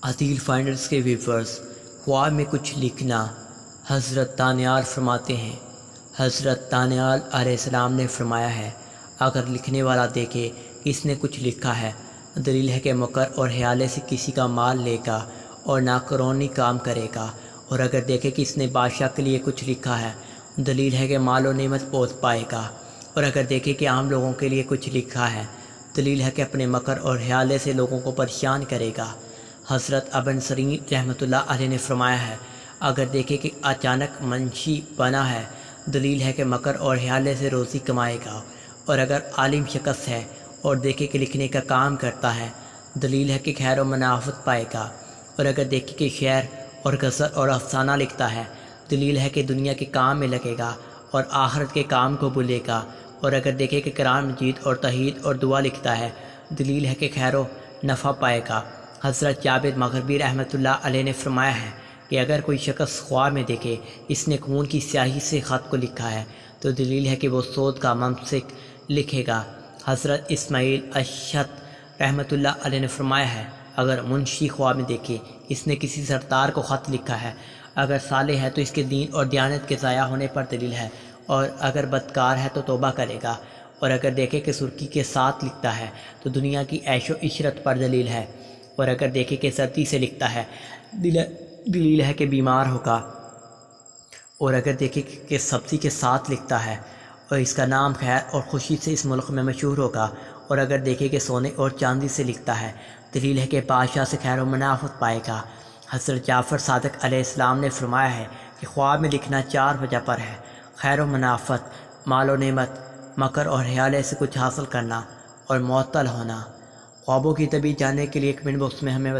عدیل finders کے viewers, خواب میں کچھ لکھنا۔ حضرت دانیال فرماتے ہیں، حضرت دانیال علیہ السلام نے فرمایا ہے، اگر لکھنے والا دیکھے کہ اس نے کچھ لکھا ہے، دلیل ہے کہ مکر اور حیالے سے کسی کا مال لے گا اور ناقرونی کام کرے گا، اور اگر دیکھے کہ اس نے بادشاہ کے لیے کچھ لکھا ہے، دلیل ہے کہ مال و نعمت پہنچ پائے گا، اور اگر دیکھے کہ عام لوگوں کے لیے کچھ لکھا ہے، دلیل ہے کہ اپنے مکر اور حیالے سے لوگوں کو پریشان کرے گا۔ حضرت ابن سیرین رحمۃ اللہ علیہ نے فرمایا ہے، اگر دیکھے کہ اچانک منشی بنا ہے، دلیل ہے کہ مکر اور حیالے سے روزی کمائے گا، اور اگر عالم شخص ہے اور دیکھے کہ لکھنے کا کام کرتا ہے، دلیل ہے کہ خیر و منافعت پائے گا، اور اگر دیکھے کہ شعر اور غزل اور افسانہ لکھتا ہے، دلیل ہے کہ دنیا کے کام میں لگے گا اور آخرت کے کام کو بھولے گا، اور اگر دیکھے کہ قرآن مجید اور توحید اور دعا لکھتا ہے، دلیل ہے کہ خیر و نفع پائے گا۔ حضرت جابر مغربی رحمۃ اللہ علیہ نے فرمایا ہے کہ اگر کوئی شخص خواب میں دیکھے اس نے خون کی سیاہی سے خط کو لکھا ہے، تو دلیل ہے کہ وہ سود کا ممسک لکھے گا۔ حضرت اسماعیل اشہد رحمۃ اللہ علیہ نے فرمایا ہے، اگر منشی خواب میں دیکھے اس نے کسی سردار کو خط لکھا ہے، اگر صالح ہے تو اس کے دین اور دیانت کے ضائع ہونے پر دلیل ہے، اور اگر بدکار ہے تو توبہ کرے گا، اور اگر دیکھے کہ سرخی کے ساتھ لکھتا ہے تو دنیا کی عیش و عشرت پر دلیل ہے، اور اگر دیکھے کہ سردی سے لکھتا ہے، دلیل ہے کہ بیمار ہوگا، اور اگر دیکھے کہ سبزی کے ساتھ لکھتا ہے اور اس کا نام خیر اور خوشی سے اس ملک میں مشہور ہوگا، اور اگر دیکھے کہ سونے اور چاندی سے لکھتا ہے، دلیل ہے کہ بادشاہ سے خیر و منافعت پائے گا۔ حضرت جعفر صادق علیہ السلام نے فرمایا ہے کہ خواب میں لکھنا 4 وجہ پر ہے: خیر و منافعت، مال و نعمت، مکر اور حیالے سے کچھ حاصل کرنا، اور معطل ہونا۔ خوابوں کی تعبیر جاننے کے لیے کمنٹ باکس میں ہمیں